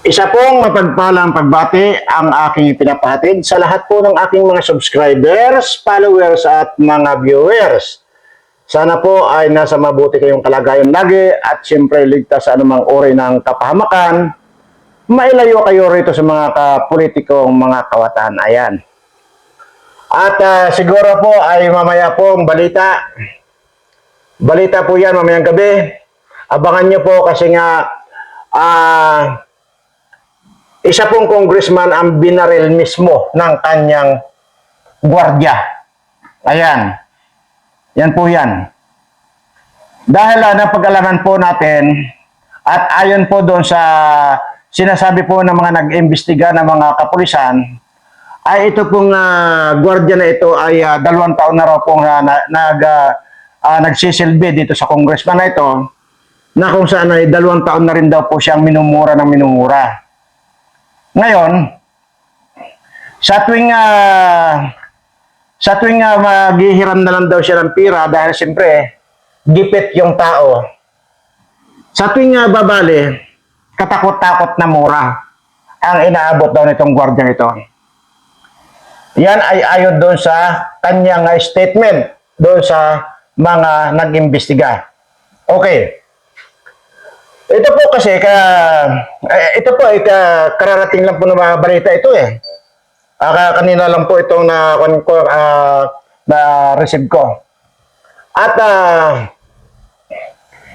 Isa pong mapagpalang pagbati ang aking pinapahatid sa lahat po ng aking mga subscribers, followers at mga viewers. Sana po ay nasa mabuti kayong kalagayan lagi at siyempre ligtas sa anumang uri ng kapahamakan. Mailayo kayo rito sa mga kapolitikong mga kawatan. Ayan. At siguro po ay mamaya pong balita. Balita po yan mamayang gabi. Abangan nyo po kasi nga isa pong congressman ang binaril mismo ng kanyang gwardiya. Ayan. Yan po yan. Dahil napag-alaman po natin at ayon po doon sa sinasabi po ng mga nag-imbestiga ng mga kapulisan, ay ito pong gwardiya na ito ay 2 taon na raw pong nagsisilbi dito sa congressman na ito, na kung saan ay 2 taon na rin daw po siyang minumura ng minumura. Ngayon, sa tuwing maghihiram na lang daw siya ng pira dahil siyempre gipit yung tao. Sa tuwing babali, katakot-takot na mura ang inaabot daw nitong gwardiya ito. Yan ay ayon doon sa kanyang statement doon sa mga nag-imbestiga. Okay. Ito po kasi, kararating lang po ng mga balita ito eh. Kanina lang po itong na-receive ko. At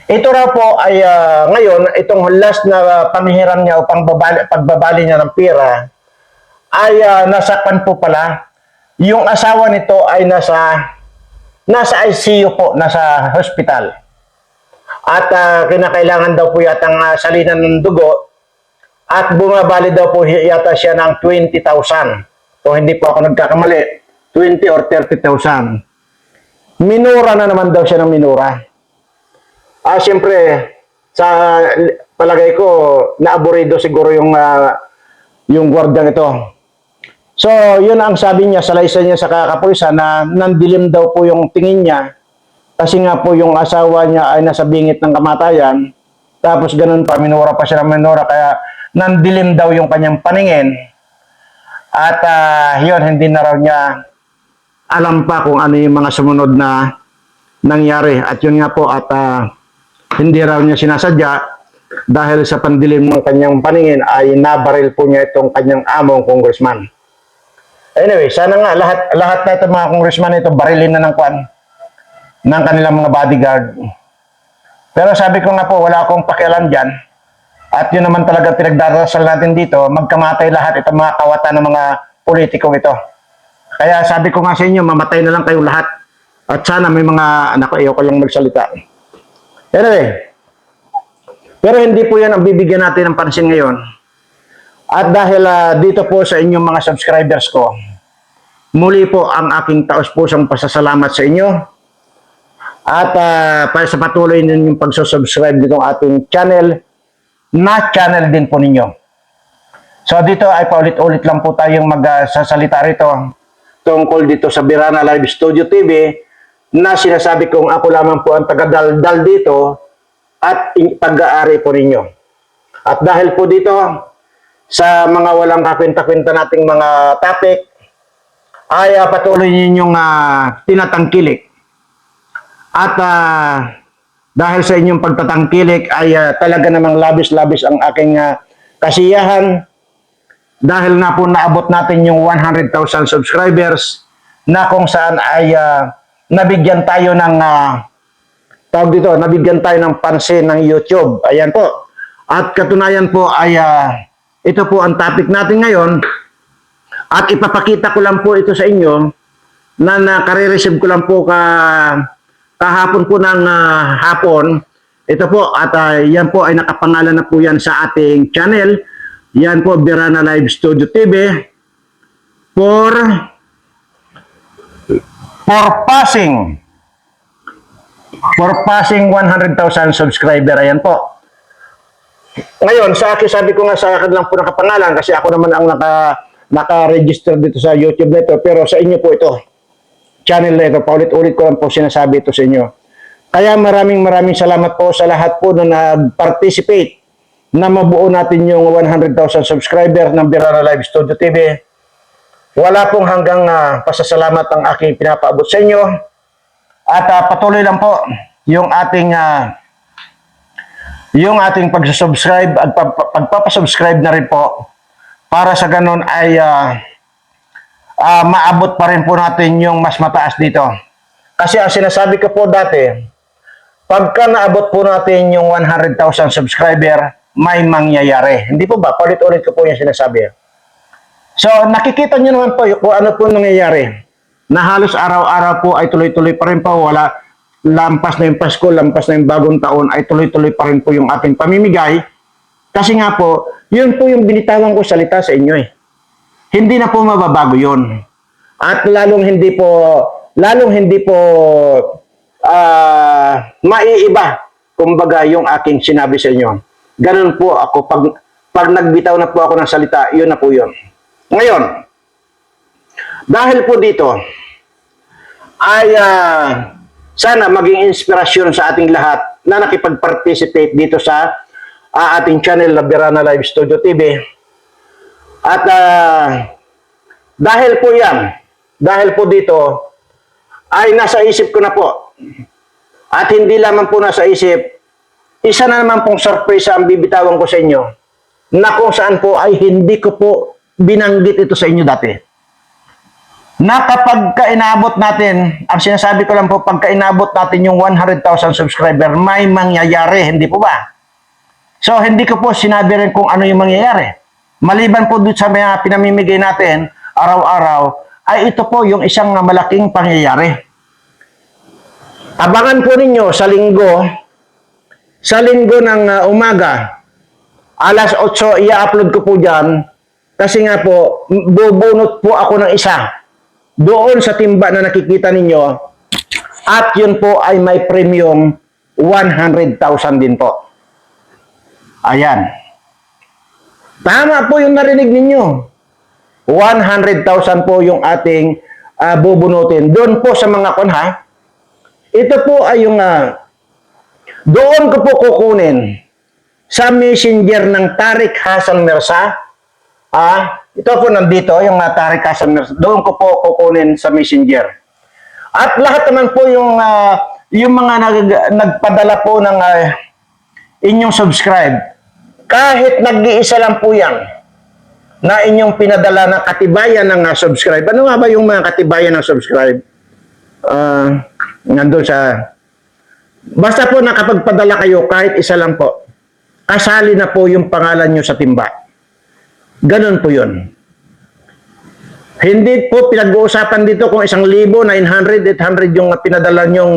ito raw po ay ngayon, itong last na panghihiram niya o pagbabali niya ng pira, ay nasakpan po pala. Yung asawa nito ay nasa ICU po, nasa hospital. At kinakailangan daw po yatang salinan ng dugo at bumabali daw po yata siya ng 20,000. So hindi po ako nagkakamali, 20 or 30,000. Minura na naman daw siya ng minura. Siyempre, sa palagay ko, naaburido siguro yung gwardyang ito. So, yun ang sabi niya, salaysay niya sa kapulisan na nandilim daw po yung tingin niya. Kasi nga po yung asawa niya ay nasa bingit ng kamatayan. Tapos ganun pa, minura pa siya ng minura. Kaya nandilim daw yung kanyang paningin. At yun, hindi na raw niya alam pa kung ano yung mga sumunod na nangyari. At yun nga po, at hindi raw niya sinasadya. Dahil sa pandilim ng kanyang paningin ay nabaril po niya itong kanyang among congressman. Anyway, sana nga lahat na itong mga congressman ito barilin na ng kanilang mga bodyguard. Pero sabi ko nga po, wala akong pakialam dyan. At yun naman talaga pinagdarasal natin dito, magkamatay lahat itong mga kawatan ng mga politikong ito. Kaya sabi ko nga sa inyo, mamatay na lang kayong lahat. At sana may mga, ayoko lang magsalita. Anyway, pero hindi po yan ang bibigyan natin ng pansin ngayon. At dahil dito po sa inyong mga subscribers ko, muli po ang aking taos-pusong pasasalamat sa inyo. At para sa patuloy ninyong pagsusubscribe dito ang ating channel, na channel din po ninyo. So dito ay paulit-ulit lang po tayong magsasalita rito tungkol dito sa Birana Live Studio TV na sinasabi kong ako lamang po ang tagadaldal dito at pag-aari po ninyo. At dahil po dito sa mga walang kakwenta-kwenta nating mga topic ay patuloy ninyong tinatangkilik. At dahil sa inyong pagtatangkilik ay talaga namang labis-labis ang aking kasiyahan dahil na po naabot natin yung 100,000 subscribers na kung saan ay nabigyan tayo ng nabigyan tayo ng pansin ng YouTube. Ayan po. At katunayan po ay ito po ang topic natin ngayon at ipapakita ko lang po ito sa inyo na nakare-receive ko lang po kahapon po ng hapon. Ito po, at yan po ay nakapangalan na po yan sa ating channel. Yan po, Birana Live Studio TV. For passing 100,000 subscriber. Ayan po. Ngayon, sa akin, sabi ko nga sa akin lang po nakapangalan kasi ako naman ang naka-register dito sa YouTube nito. Pero sa inyo po ito. Channel na ito, paulit-ulit ko lang po sinasabi ito sa inyo. Kaya maraming salamat po sa lahat po na nag-participate na mabuo natin yung 100,000 subscriber ng Birana Live Studio TV. Wala pong hanggang pasasalamat ang aking pinapaabot sa inyo. At patuloy lang po yung ating pag-subscribe at pagpapasubscribe na rin po para sa ganun ay maabot pa rin po natin yung mas mataas dito. Kasi ang sinasabi ko po dati, pagka naabot po natin yung 100,000 subscriber, may mangyayari. Hindi po ba? Paulit-ulit ko po yung sinasabi. So, nakikita nyo naman po kung ano po nangyayari. Na halos araw-araw po ay tuloy-tuloy pa rin po. Wala, lampas na yung Pasko, lampas na yung bagong taon, ay tuloy-tuloy pa rin po yung ating pamimigay. Kasi nga po, yun po yung binitawan ko salita sa inyo eh. Hindi na po mababago yun. At lalong hindi po maiiba, kumbaga, yung aking sinabi sa inyo. Ganun po ako, pag nagbitaw na po ako ng salita, yun na po yun. Ngayon, dahil po dito, ay sana maging inspirasyon sa ating lahat na nakipag-participate dito sa ating channel na Birana Live Studio TV. At dahil po dito, ay nasa isip ko na po. At hindi lamang po nasa isip, isa na naman pong surprise ang bibitawan ko sa inyo na kung saan po ay hindi ko po binanggit ito sa inyo dati. Na kapag kainabot natin, ang sinasabi ko lang po, pag kainabot natin yung 100,000 subscriber, may mangyayari, hindi po ba? So, hindi ko po sinabi rin kung ano yung mangyayari. Maliban po dito sa mga pinamimigay natin, araw-araw, ay ito po yung isang malaking pangyayari. Abangan po ninyo sa linggo ng umaga, alas 8, i-upload ko po dyan, kasi nga po, bubunot po ako ng isa doon sa timba na nakikita ninyo, at yun po ay may premium 100,000 din po. Ayan. Tama po yung narinig ninyo. 100,000 po yung ating bubunutin. Doon po sa mga kunha, ito po ay yung doon ko po kukunin sa messenger ng Tariq Hassan Mirza. Ito po nandito, yung Tariq Hassan Mirza. Doon ko po kukunin sa messenger. At lahat naman po yung mga nagpadala po ng inyong subscribe, kahit nag-iisa lang po yan na inyong pinadala ng katibayan ng subscribe. Ano nga ba yung mga katibayan ng subscribe? Nandun sa... Basta po nakapagpadala kayo kahit isa lang po, kasali na po yung pangalan nyo sa timba. Ganun po yun. Hindi po pinag-uusapan dito kung 1,900, 800 yung pinadala nyong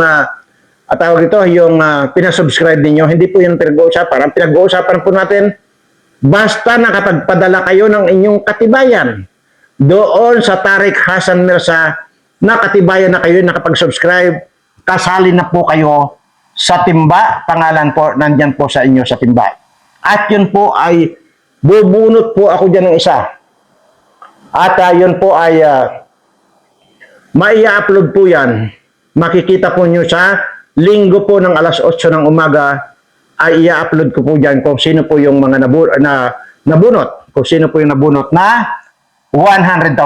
tawag ito, yung pinasubscribe ninyo. Hindi po yung pinag-uusapan. Ang pinag-uusapan po natin, basta nakapagpadala kayo ng inyong katibayan doon sa Tariq Hassan Mirza na katibayan na kayo nakapag-subscribe, kasali na po kayo sa timba. Pangalan po, nandyan po sa inyo sa timba. At yun po ay bubunot po ako dyan ng isa. At yun po ay mai-upload po yan. Makikita po nyo sa linggo po ng alas 8 ng umaga ay i-upload ko po dyan kung sino po yung mga nabunot. Kung sino po yung nabunot na 100,000.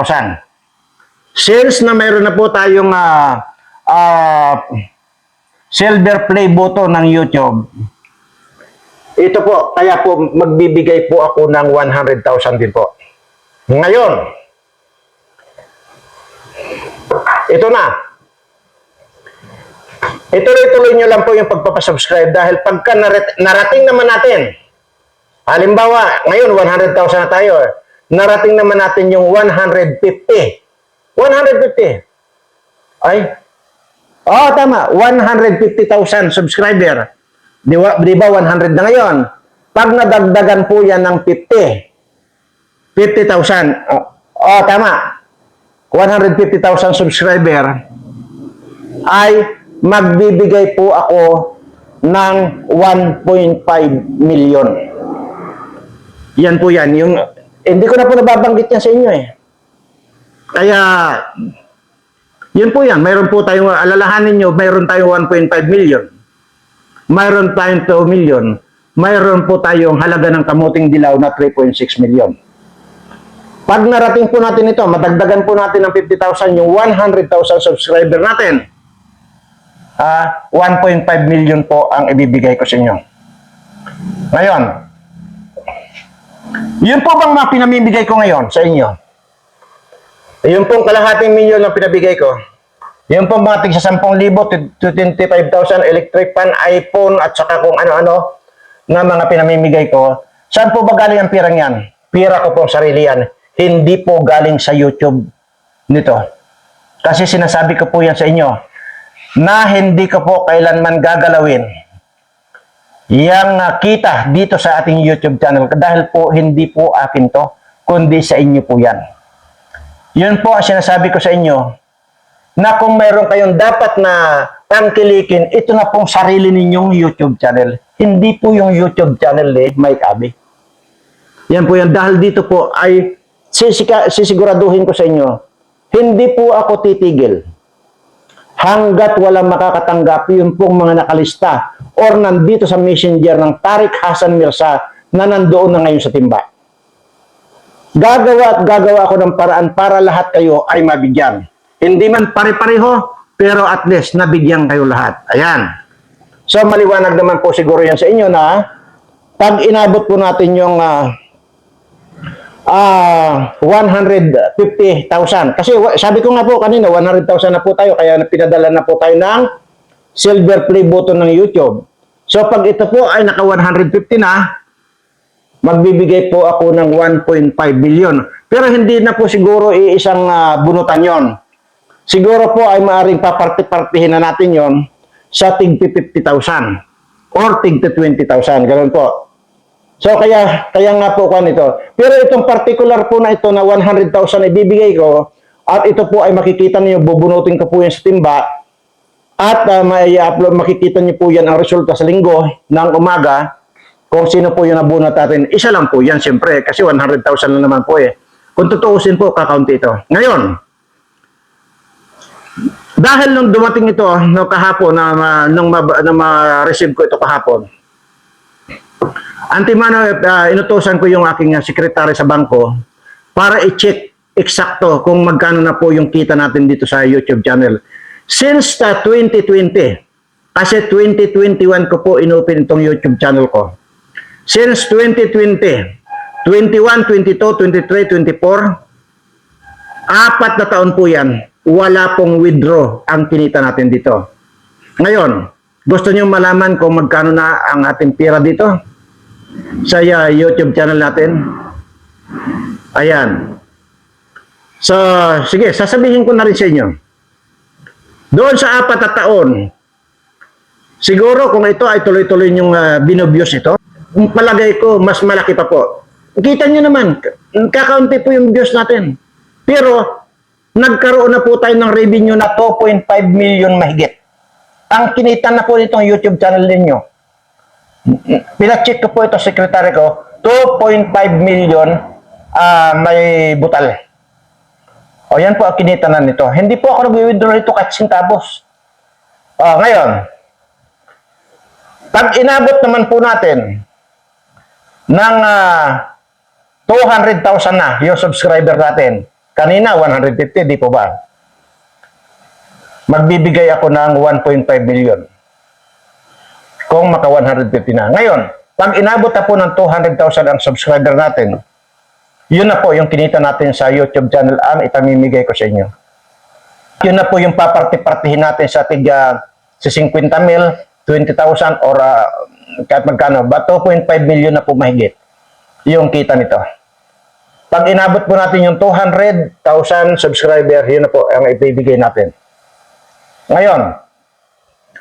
Since na mayroon na po tayong silver play button ng YouTube, ito po, kaya po magbibigay po ako ng 100,000 din po. Ngayon, ito na. Ituloy-tuloy nyo lang po yung pagpapasubscribe dahil pagka narating naman natin, halimbawa, ngayon 100,000 na tayo, narating naman natin yung 150. 150. Ay, tama, 150,000 subscriber. Di ba 100 na ngayon? Pag nadagdagan po yan ng 50,000. Tama. 150,000 subscriber ay magbibigay po ako ng 1.5 million. Yan po yan. Hindi ko na po nababanggit yan sa inyo eh. Kaya, yun po yan. Mayroon po tayong, alalahanin nyo, mayroon tayong 1.5 million. Mayroon tayong 2 million. mayroon po tayong halaga ng kamuting dilaw na 3.6 million. Pag narating po natin ito, madagdagan po natin ng 50,000 yung 100,000 subscriber natin. 1.5 million po ang ibibigay ko sa inyo. Ngayon, yun po bang mga pinamimigay ko ngayon sa inyo? Yun pong kalahating milyon na pinabigay ko. Yun pong mga tig sa 10,000 to 25,000 electric fan, iPhone, at saka kung ano-ano na mga pinamimigay ko. Saan po ba galing ang pirang yan? Pira ko pong sarili yan. Hindi po galing sa YouTube nito. Kasi sinasabi ko po yan sa inyo na hindi ko po kailanman gagalawin yang kita dito sa ating YouTube channel dahil po hindi po akin to, kundi sa inyo po yan. Yun po ang sinasabi ko sa inyo na kung mayroon kayong dapat na tangkilikin, ito na pong sarili ninyong YouTube channel. Hindi po yung YouTube channel ni Mike Abby. Yan po yan. Dahil dito po ay sisiguraduhin ko sa inyo, hindi po ako titigil hanggat walang makakatanggap yung pong mga nakalista or nandito sa messenger ng Tariq Hassan Mirza na nandoon na ngayon sa timba. Gagawa at gagawa ako ng paraan para lahat kayo ay mabigyan. Hindi man pare-pareho, pero at least nabigyan kayo lahat. Ayan. So maliwanag naman po siguro yan sa inyo na pag inabot po natin yung 150,000. Kasi sabi ko nga po kanina, 100,000 na po tayo, kaya pinadala na po tayo ng silver play button ng YouTube. So pag ito po ay naka 150 na, magbibigay po ako ng 1.5 billion. Pero hindi na po siguro iisang bunutan yon. Siguro po ay maaring paparti-partihin na natin yon sa tig 50,000 or tig 20,000. Ganun po. So kaya nga po ito. Pero itong particular po na ito na 100,000 ibibigay ko at ito po ay makikita niyo, bubunutin ko po yan sa timba at may upload, makikita niyo po yan ang resulta sa linggo ng umaga kung sino po yung nabunot natin. Isa lang po yan siyempre kasi 100,000 na naman po eh. Kung tutuusin po, kakaunti ito. Ngayon, dahil nung dumating ito no kahapon nung ma-receive ko ito kahapon, antimano, inutusan ko yung aking sekretary sa bangko para i-check eksakto kung magkano na po yung kita natin dito sa YouTube channel. Since 2020, kasi 2021 ko po inopen itong YouTube channel ko. Since 2020, 21, 22, 23, 24, 4 na taon po yan, wala pong withdraw ang kinita natin dito. Ngayon, gusto nyo malaman kung magkano na ang ating pira dito sa YouTube channel natin? Ayan. So, sige, sasabihin ko na rin sa inyo. Doon sa 4 na taon, siguro kung ito ay tuloy-tuloy yung binobios ito, palagay ko mas malaki pa po. Kita nyo naman, kakaunti po yung views natin. Pero, nagkaroon na po tayo ng revenue na 2.5 million mahigit. Ang kinita na po nitong YouTube channel ninyo, pinacheck ko po ito, sekretary ko, 2.5 million may butal. O yan po ang kinita na nito. Hindi po ako nag-withdraw ito kahit centavos. Ngayon, pag inabot naman po natin ng 200,000 na yung subscriber natin, kanina 150, di po ba? Magbibigay ako ng 1.5 million. Kung maka 150 na. Ngayon, pag inabot na po ng 200,000 ang subscriber natin, yun na po yung kinita natin sa YouTube channel ang itamimigay ko sa inyo. Yun na po yung paparti-partihin natin sa tiga sa 50 mil, 20,000 or kahit magkano. Ba 2.5 million na po mahigit yung kita nito. Pag inabot po natin yung 200,000 subscriber, yun na po ang ibibigay natin. Ngayon,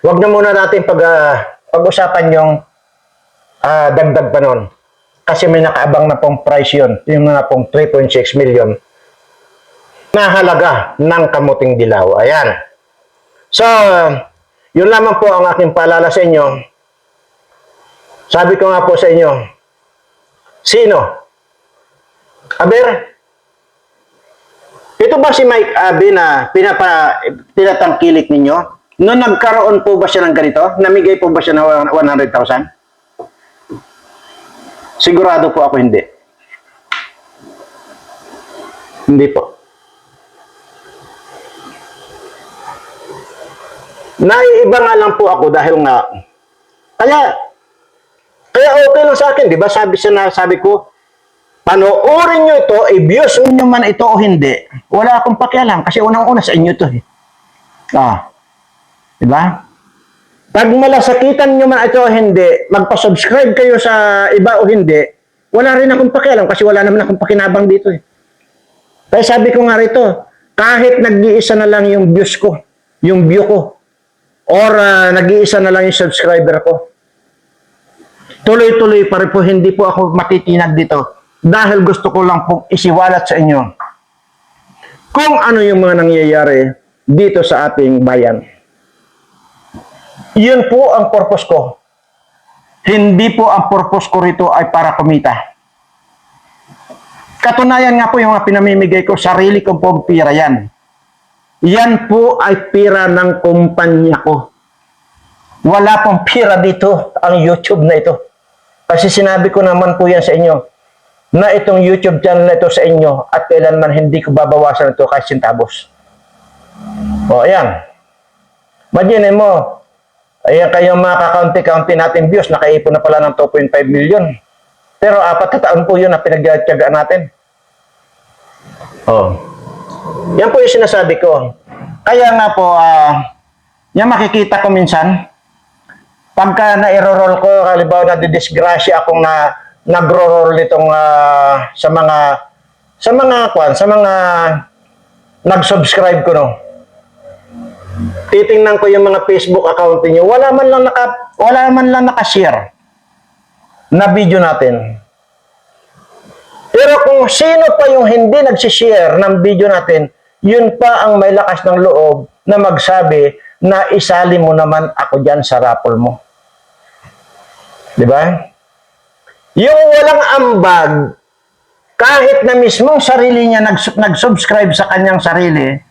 wag na muna natin pag-usapan yung dagdag pa nun. Kasi may nakaabang na pong price yun, yung mga pong 3.6 million na halaga ng kamuting dilaw. Ayan. So, yun lamang po ang aking paalala sa inyo. Sabi ko nga po sa inyo, sino? Aber, ito ba si Mike Abby na tinatangkilik ninyo? Noong nagkaroon po ba siya ng ganito? Namigay po ba siya ng 100,000? Sigurado po ako hindi. Hindi po. Naiiba nga lang po ako dahil nga, kaya okay lang sa akin, di ba? Sabi ko, panoorin nyo ito, i-views nyo man ito o hindi, wala akong pakialam kasi unang-una sa inyo ito eh. Di ba? Pag malasakitan nyo man ito o hindi, magpa-subscribe kayo sa iba o hindi, wala rin akong pakialam kasi wala naman akong pakinabang dito eh. Kaya sabi ko nga rito, kahit nag-iisa na lang yung views ko, yung view ko, or nag-iisa na lang yung subscriber ko, tuloy-tuloy pa rin po, hindi po ako matitinag dito dahil gusto ko lang pong isiwalat sa inyo kung ano yung mga nangyayari dito sa ating bayan. Yun po ang purpose ko. Hindi po ang purpose ko rito ay para kumita. Katunayan nga po yung mga pinamimigay ko, sarili kong pong pira yan. Yan po ay pira ng kumpanya ko. Wala pong pira dito ang YouTube na ito. Kasi sinabi ko naman po yan sa inyo na itong YouTube channel na ito sa inyo at kailanman hindi ko babawasan ito kahit centavos. O, ayan. Imagine mo, ayan kayong mga kakaunti-kaunti natin views, nakaipon na pala ng 2.5 million. Pero 4 na taon po yun na pinagtyagaan natin. O. Yan po yung sinasabi ko. Kaya nga po, yan makikita ko minsan, pagka na-roll ko, halimbawa na didisgrasya akong nagro-roll nitong sa mga nag-subscribe ko no. Titingnan ko yung mga Facebook account niyo, wala man lang naka-share na video natin. Pero kung sino pa yung hindi nagsi-share ng video natin, yun pa ang may lakas ng loob na magsabi na isali mo naman ako dyan sa raffle mo. Di ba? Yung walang ambag, kahit na mismong sarili niya nag-subscribe sa kanyang sarili,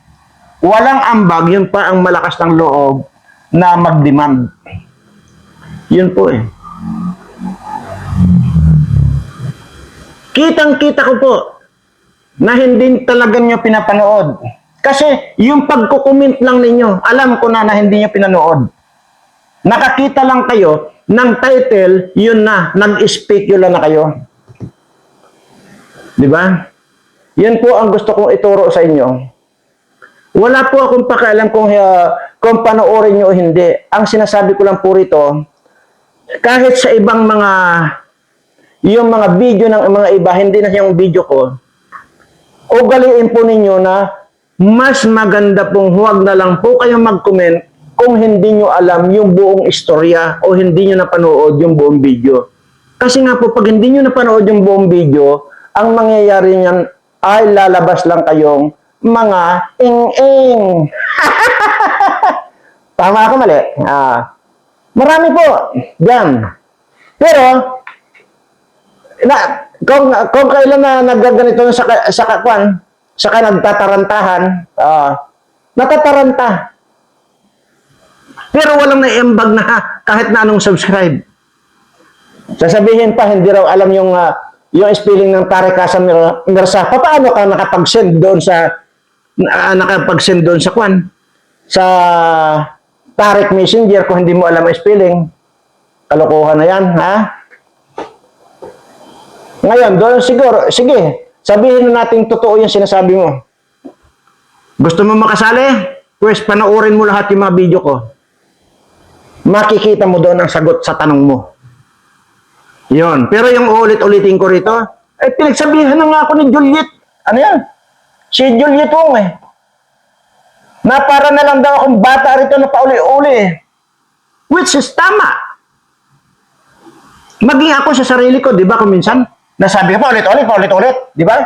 walang ambag, yun pa ang malakas ng loob na mag-demand. Yun po eh. Kitang-kita ko po na hindi talaga nyo pinapanood. Kasi yung pagkukomment lang ninyo, alam ko na hindi nyo pinanood. Nakakita lang kayo ng title, yun na, nag-specula na kayo. Di ba? Yun po ang gusto kong ituro sa inyo. Wala po akong pakialam kung panoorin nyo o hindi. Ang sinasabi ko lang po rito, kahit sa ibang yung mga video ng mga iba, hindi na yung video ko, ugaliin po ninyo na mas maganda pong huwag na lang po kayong mag-comment kung hindi nyo alam yung buong istorya o hindi nyo napanood yung buong video. Kasi nga po, pag hindi nyo napanood yung buong video, ang mangyayari niyan ay lalabas lang kayong mga ing-ing. Tama ako mali? Marami po. Diyan. Pero, kung kailan na nagaganito saka nagtatarantahan, natataranta. Pero walang naiambag na kahit na anong subscribe. Sasabihin pa, hindi raw alam yung spelling ng Tariq Hassan Mirza. Paano ka nakapag-send doon sa sa Tariq Messenger kung hindi mo alam ang spelling? Kalokohan na yan, ha? Ngayon, doon siguro, sige, sabihin na natin totoo yung sinasabi mo. Gusto mo makasali? Pues, panoorin mo lahat yung mga video ko. Makikita mo doon ang sagot sa tanong mo. Yun. Pero yung ulit-ulitin ko rito, pinagsabihan na nga ako ni Juliet. Ano yan? Si Juliet Wong eh. Na para na lang daw akong bata rito na pauli-uli eh. Which is tama. Maging ako sa sarili ko, di ba, kung minsan, nasabi ko paulit-ulit, di ba?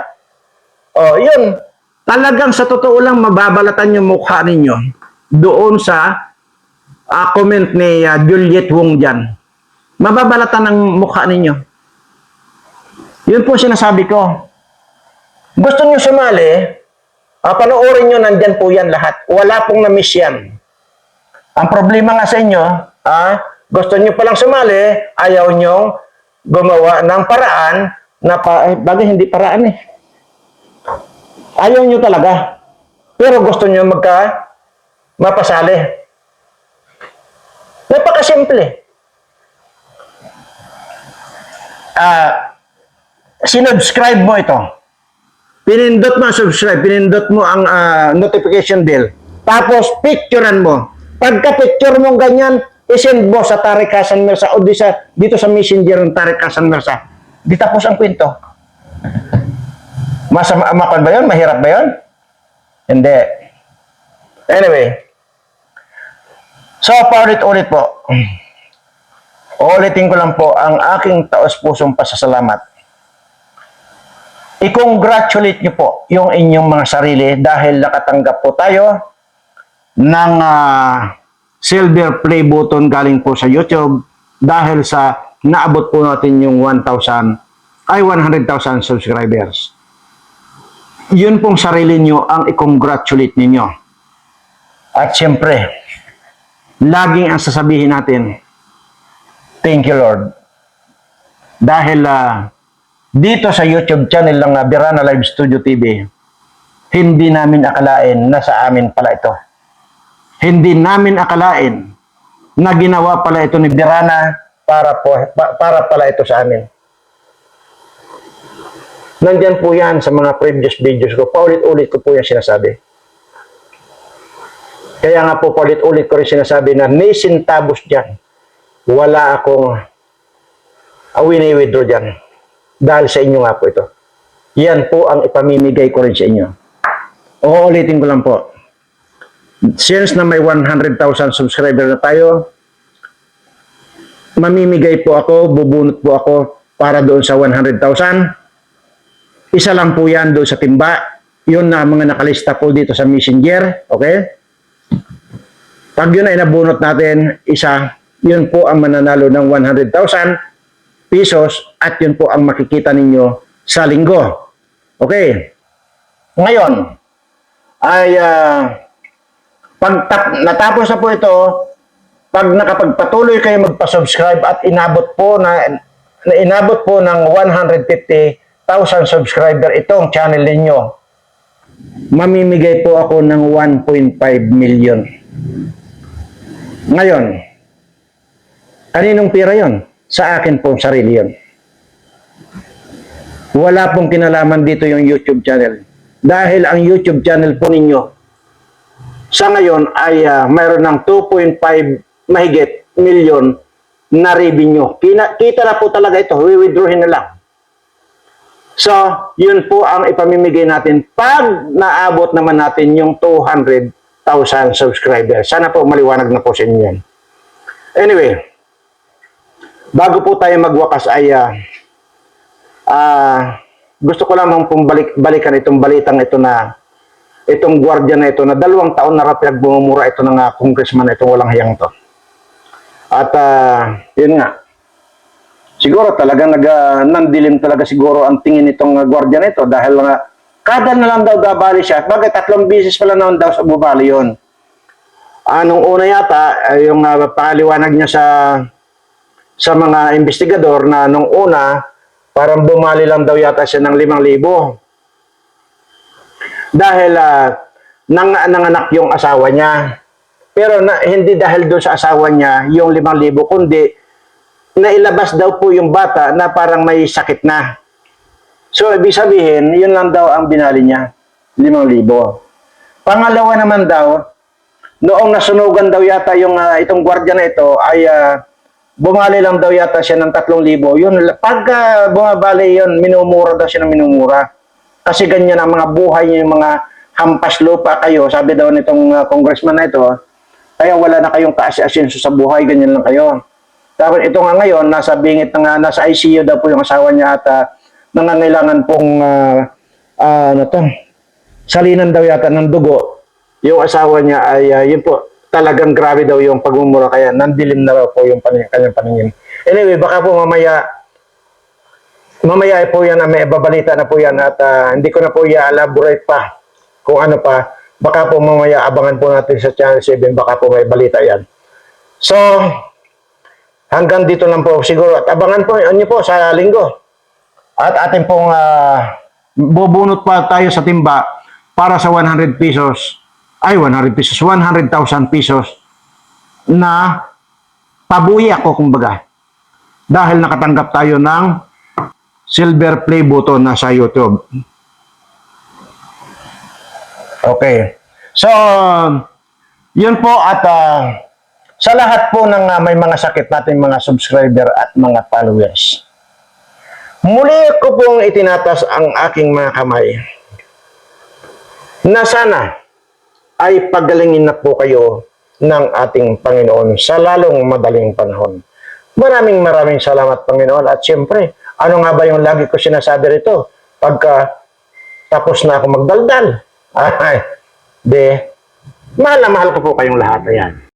Oh, yun. Talagang sa totoo lang, mababalatan yung mukha ninyo doon sa comment ni Juliet Wong dyan. Mababalatan ang mukha ninyo. Yun po sinasabi ko. Gusto nyo sumali, panoorin nyo, nandyan po yan lahat. Wala pong na-miss yan. Ang problema nga sa inyo, gusto nyo palang sumali, ayaw nyo gumawa ng paraan na bagay hindi paraan eh. Ayaw nyo talaga. Pero gusto nyo mapasali. Napakasimple. Sinubscribe mo ito. Pinindot mo ang subscribe, pinindot mo ang notification bell. Tapos, picturean mo. Pagka-picture mo ganyan, isend mo sa Tareq Hassan Mirza o dito sa messenger ng Tareq Hassan Mirza. Di tapos ang kwento. Makon ba yun? Mahirap ba yun? Hindi. Anyway. So, paulit-ulit po. Uulitin ko lang po ang aking taos-pusong pasasalamat. I-congratulate niyo po yung inyong mga sarili dahil nakatanggap po tayo ng silver play button galing po sa YouTube dahil sa naabot po natin yung 100,000 subscribers. Yun pong sarili nyo ang i-congratulate ninyo. At siyempre, laging ang sasabihin natin, thank you Lord. Dahil dito sa YouTube channel ng Birana Live Studio TV, hindi namin akalain na sa amin pala ito. Hindi namin akalain na ginawa pala ito ni Birana para pala ito sa amin. Nandyan po yan sa mga previous videos ko. Paulit-ulit ko po yan sinasabi. Kaya nga po paulit-ulit ko rin sinasabi na may sintabos dyan. Wala akong wini-withdraw dyan. Dahil sa inyo nga po ito. Yan po ang ipamimigay ko rin sa inyo. Uulitin ko lang po. Since na may 100,000 subscriber na tayo, mamimigay po ako, bubunot po ako para doon sa 100,000. Isa lang po yan doon sa timba. Yun na mga nakalista po dito sa messenger. Okay? Pag yun ay nabunot natin, isa, yun po ang mananalo ng 100,000 pesos at yun po ang makikita ninyo sa linggo. Okay? Ngayon, ay natapos na po ito, pag nakapagpatuloy kayo magpa-subscribe at inabot po ng 150,000 subscriber itong channel ninyo, mamimigay po ako ng 1.5 million. Ngayon, kaninong pira yon? Sa akin pong sarili yon. Wala pong kinalaman dito yung YouTube channel. Dahil ang YouTube channel po ninyo, sa ngayon ay mayroon ng 2.5 mahigit million na revenue. Kita na po talaga ito. Withdrawin na lang. So, yun po ang ipamimigay natin pag naabot naman natin yung 200,000 subscribers. Sana po maliwanag na po sa inyo yan. Anyway, bago po tayo magwakas ay gusto ko lamang pong balikan itong balitang ito na itong gwardiya na ito na 2 taon na pinagbumumura ito ng congressman na itong walang hiyang to. At yun nga, siguro talagang nandilim talaga siguro ang tingin nitong gwardiya na ito dahil kada na lang daw babali siya. Bagay 3 beses pala naman daw sa bubali yun. Nung una yata, yung paliwanag niya sa mga investigador na nung una, parang bumali lang daw yata siya ng 5,000. Dahil nanganak yung asawa niya. Pero hindi dahil doon sa asawa niya yung 5,000, kundi nailabas daw po yung bata na parang may sakit na. So, ibig sabihin, yun lang daw ang binali niya, 5,000. Pangalawa naman daw, noong nasunugan daw yata yung itong gwardiya na ito ay bumali lang daw yata siya ng 3,000. Yun, pagka bumabali yun, minumura daw siya ng minumura. Kasi ganyan ang mga buhay niya, yung mga hampas lupa kayo, sabi daw nitong congressman na ito, kaya wala na kayong kaasi-asenso sa buhay, ganyan lang kayo. Tapos ito nga ngayon, nasa bingit na nga, nasa ICU daw po yung asawa niya at nangangailangan pong salinan daw yata ng dugo. Yung asawa niya ay yun po, talagang grabe daw yung pagmumura kaya nandilim na raw po yung kanyang paningin. Anyway, baka po mamaya po yan, may babalita na po yan at hindi ko na po i-elaborate pa kung ano pa. Baka po mamaya abangan po natin sa Channel 7, baka po may balita yan. So, hanggang dito lang po siguro. At abangan po niyo po sa linggo. At ating pong bubunot pa tayo sa timba para sa 100 pesos. Ay, 100 pesos. 100,000 pesos na pabuya ko kumbaga. Dahil nakatanggap tayo ng silver play button na sa YouTube. Okay. So, yun po at sa lahat po ng may mga sakit natin mga subscriber at mga followers. Muli ko pong itinatas ang aking mga kamay na sana ay pagalingin na po kayo ng ating Panginoon sa lalong madaling panahon. Maraming salamat Panginoon at siyempre, ano nga ba yung lagi ko sinasabi rito pagka tapos na ako magdaldal? Ay, mahal na mahal ko po kayong lahat. Ayan.